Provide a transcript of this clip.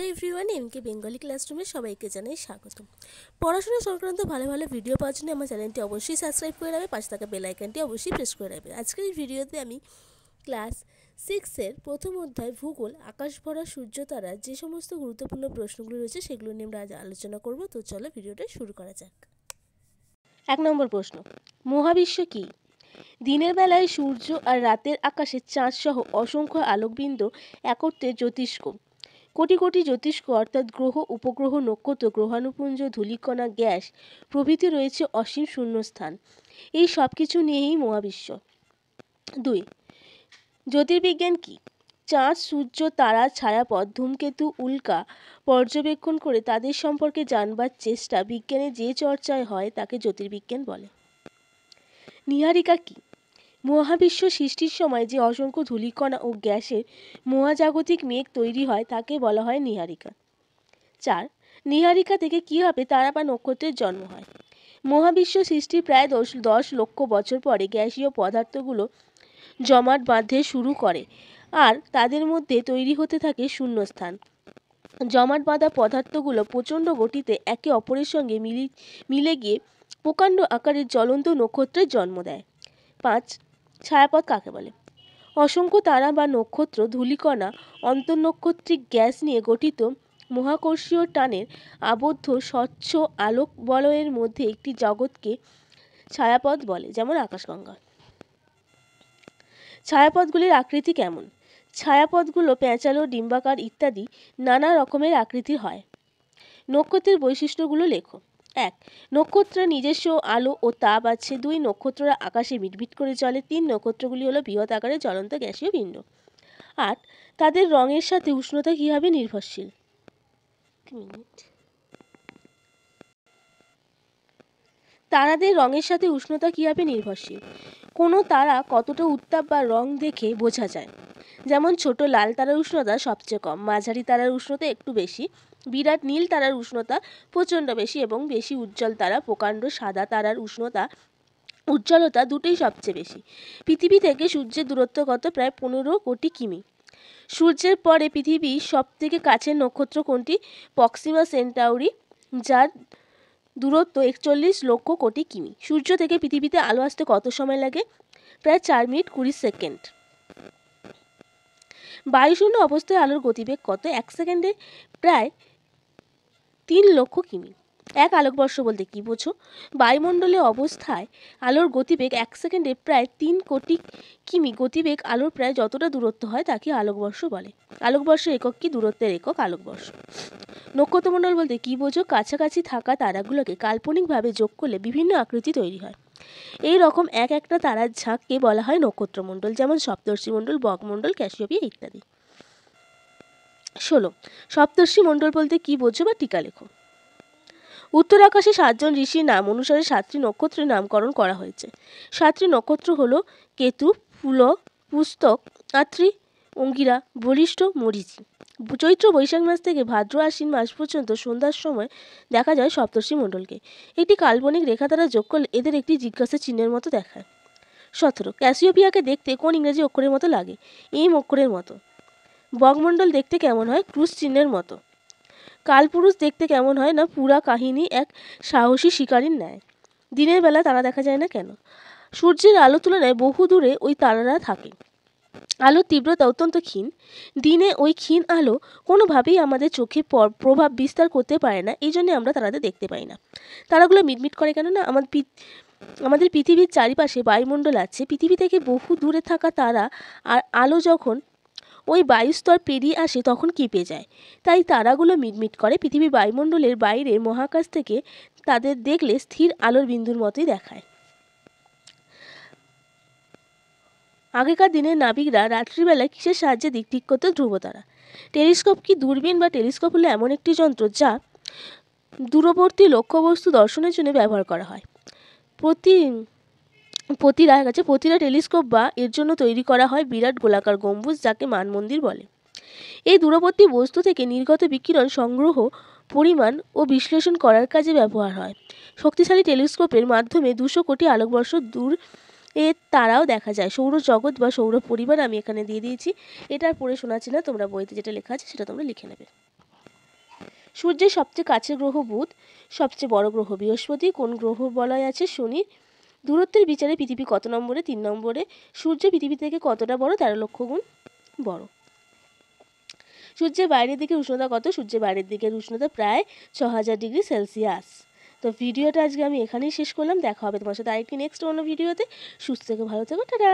Hello everyone, এমকে Bengali ক্লাসরুমে সবাইকে জানাই স্বাগত। পড়াশোনা সংক্রান্ত ভালো ভালো ভিডিও পাওয়ার জন্য আমার চ্যানেলটি অবশ্যই সাবস্ক্রাইব করে রাখবে, পাশে থাকা বেল আইকনটি অবশ্যই প্রেস করে রাখবে। আজকের এই ভিডিওতে আমি ক্লাস 6-এর প্রথম অধ্যায় ভূগোল আকাশ ভরা সূর্য তারা যে সমস্ত গুরুত্বপূর্ণ প্রশ্নগুলো রয়েছে সেগুলো নিয়ে আমরা আজ আলোচনা করব। তো চলো ভিডিওটা শুরু করা যাক। 1 নম্বর প্রশ্ন, মহাবিশ্ব কী? দিনের বেলায় সূর্য আর রাতের আকাশে চাঁদ সহ অসংখ্য আলোকবিন্দু একত্রে জ্যোতিষ্ক। কোটি কোটি জ্যোতিষ্ক অর্থাৎ গ্রহ, উপগ্রহ, নক্ষত্র, গ্রহাণুপুঞ্জ, ধূলিকণা, গ্যাস প্রভৃতি রয়েছে অসীম শূন্যস্থান। এই সব কিছু নিয়েই মহাবিশ্ব। 2. জ্যোতির্বিজ্ঞান কি? চাঁদ, সূর্য, তারা, ছায়াপথ, ধূমকেতু, উল্কা পর্যবেক্ষণ করে তাদের সম্পর্কে জানবার চেষ্টা, বিজ্ঞানে যে চর্চায় হয় তাকে জ্যোতির্বিজ্ঞান বলে। নীহারিকা কি? মহাবিশ্ব সৃষ্টির সময় যে অসংখ্য ধূলিকণা ও গ্যাসের মহাজাগতিক মেঘ তৈরি হয় তাকে বলা হয় নীহারিকা। 4. নীহারিকা থেকে কীভাবে তারা বা নক্ষত্রের জন্ম হয়? মহাবিশ্ব সৃষ্টির প্রায় 10 লক্ষ বছর পরে গ্যাসীয় পদার্থগুলো জমাট বাঁধতে শুরু করে আর তাদের মধ্যে তৈরি হতে থাকে শূন্যস্থান। জমাট বাঁধা পদার্থগুলো প্রচণ্ড গতিতে একে অপরের সঙ্গে মিলে গিয়ে প্রকাণ্ড আকারের জ্বলন্ত নক্ষত্রের জন্ম দেয়। 5. ছায়াপথ কাকে বলে? অসংখ্য তারা বা নক্ষত্র, ধূলিকণা, অন্তর্নক্ষত্রিক গ্যাস নিয়ে গঠিত মহাকর্ষীয় টানের আবদ্ধ স্বচ্ছ আলোক বলয়ের মধ্যে একটি জগৎকে ছায়াপথ বলে, যেমন আকাশগঙ্গা। ছায়াপথগুলির আকৃতি কেমন? ছায়াপথগুলো প্যাঁচালো, ডিম্বাকার ইত্যাদি নানা রকমের আকৃতির হয়। নক্ষত্রের বৈশিষ্ট্যগুলো লেখো। 1. নক্ষত্রের নিজস্ব আলো ও তাপ আছে। 2. নক্ষত্ররা আকাশে মিটমিট করে চলে। 3. নক্ষত্রগুলি হলো বৃহৎ আকারের জ্বলন্ত গ্যাসীয় পিণ্ড। 8. তাদের রঙের সাথে উষ্ণতা কিভাবে নির্ভরশীল? তারাদের রঙের সাথে উষ্ণতা কিভাবে নির্ভরশীল? কোনো তারা কতটা উত্তাপ বা রং দেখে বোঝা যায়। যেমন ছোট লাল তারার উষ্ণতা সবচেয়ে কম, মাঝারি তারার উষ্ণতা একটু বেশি, বিরাট নীল তারার উষ্ণতা প্রচণ্ড বেশি এবং বেশি উজ্জ্বল তারা প্রকাণ্ড সাদা তারার উজ্জ্বলতা দুটোই সবচেয়ে বেশি। পৃথিবী থেকে সূর্যের দূরত্ব কত? প্রায় 15 কোটি কিমি। সূর্যের পরে পৃথিবীর সবথেকে কাছের নক্ষত্র কোনটি? প্রক্সিমা সেন্টাউরি, যার দূরত্ব 41 লক্ষ কোটি কিমি। সূর্য থেকে পৃথিবীতে আলো আসতে কত সময় লাগে? প্রায় 4 মিনিট 20 সেকেন্ড। বায়ুশূন্য অবস্থায় আলোর গতিবেগ কত? 1 সেকেন্ডে প্রায় 3 লক্ষ কিমি। 1 আলোকবর্ষ বলতে কি বোঝো? বায়ুমণ্ডলে অবস্থায় আলোর গতিবেগ 1 সেকেন্ডে প্রায় 3 কোটি কিমি। গতিবেগ আলোর প্রায় যতটা দূরত্ব হয় তাকে আলোকবর্ষ বলে। আলোকবর্ষের একক কি? দূরত্বের একক আলোকবর্ষ। নক্ষত্রমণ্ডল বলতে কি বোঝো? কাছাকাছি থাকা তারাগুলোকে কাল্পনিকভাবে যোগ করলে বিভিন্ন আকৃতি তৈরি হয়। এই রকম একটা তারার ঝাঁককে বলা হয় নক্ষত্রমণ্ডল, যেমন সপ্তর্ষিমণ্ডল, বগমণ্ডল, ক্যাসিওপিয়া ইত্যাদি। 16. সপ্তর্ষিমণ্ডল বলতে কি বোঝো বা টিকা লেখো। উত্তর আকাশে 7 জন ঋষির নাম অনুসারে 7টি নক্ষত্রের নামকরণ করা হয়েছে। 7টি নক্ষত্র হলো কেতু, পুলক, পুস্তক, আত্রি, অঙ্গিরা, বলিষ্ঠ, মরীচি। চৈত্র বৈশাখ মাস থেকে ভাদ্র আশ্বিন মাস পর্যন্ত সন্ধ্যার সময় দেখা যায় সপ্তর্ষিমণ্ডলকে। একটি কাল্পনিক রেখা দ্বারা যোগ করলে এদের একটি জিজ্ঞাসা চিহ্নের মতো দেখায়। 17. ক্যাসিওপিয়াকে দেখতে কোন ইংরেজি অক্ষরের মতো লাগে? এম অক্ষরের মতো। বগমণ্ডল দেখতে কেমন হয়? ক্রুশ চিহ্নের মতো। কালপুরুষ দেখতে কেমন হয়? না, পুরা কাহিনী এক সাহসী শিকারীর ন্যায়। দিনের বেলা তারা দেখা যায় না কেন? সূর্যের আলো তুলনায় বহু দূরে ওই তারারা থাকে। আলোর তীব্রতা অত্যন্ত ক্ষীণ। দিনে ওই ক্ষীণ আলো কোনোভাবেই আমাদের চোখে প্রভাব বিস্তার করতে পারে না, এই জন্য আমরা তারাদের দেখতে পাই না। তারাগুলো মিটমিট করে কেন? না, আমাদের পৃথিবীর চারিপাশে বায়ুমণ্ডল আছে। পৃথিবী থেকে বহু দূরে থাকা তারা আর আলো যখন ওই বায়ুস্তর পেরিয়ে আসে তখন কেঁপে যায়, তাই তারাগুলো মিটমিট করে। পৃথিবীর বায়ুমণ্ডলের বাইরে মহাকাশ থেকে তাদের দেখলে স্থির আলোর বিন্দুর মতোই দেখায়। আগেকার দিনের নাবিকরা রাত্রিবেলায় কিসের সাহায্যে দিক ঠিক করত? ধ্রুবতারা। টেলিস্কোপ কি? দূরবীন বা টেলিস্কোপ হলো এমন একটি যন্ত্র যা দূরবর্তী লক্ষ্যবস্তু দর্শনের জন্য ব্যবহার করা হয়। প্রতিটা টেলিস্কোপ বা এর জন্য তৈরি করা হয় বিরাট গোলাকার গম্বুজ, যাকে মানমন্দির বলে। এই দূরবর্তী বস্তু থেকে নির্গত বিকিরণ সংগ্রহ, পরিমাণ ও বিশ্লেষণ করার কাজে ব্যবহার হয়। শক্তিশালী টেলিস্কোপের মাধ্যমে 200 কোটি আলোকবর্ষ দূর এর তারাও দেখা যায়। সৌরজগৎ বা সৌর পরিবার আমি এখানে দিয়ে দিয়েছি, এটা আর পড়ে শোনাচ্ছি না, তোমরা বইতে যেটা লেখা আছে সেটা তোমরা লিখে নেবে। সূর্যের সবচেয়ে কাছের গ্রহ বুধ, সবচেয়ে বড় গ্রহ বৃহস্পতি, কোন গ্রহ বলয় আছে শনি, দূরত্বের বিচারে পৃথিবী কত নম্বরে, 3 নম্বরে, সূর্য পৃথিবী থেকে কতটা বড়, 13 লক্ষ গুণ বড়। সূর্যের বাইরের দিকের উষ্ণতা কত? সূর্যের বাইরের দিকের উষ্ণতা প্রায় 6000 ডিগ্রি সেলসিয়াস। তো ভিডিওটা আজকে আমি এখানেই শেষ করলাম। দেখা হবে তোমার সাথে আরেকটি নেক্সট অন্য ভিডিওতে। সুস্থ থেকো, ভালো থেকো, টাটা।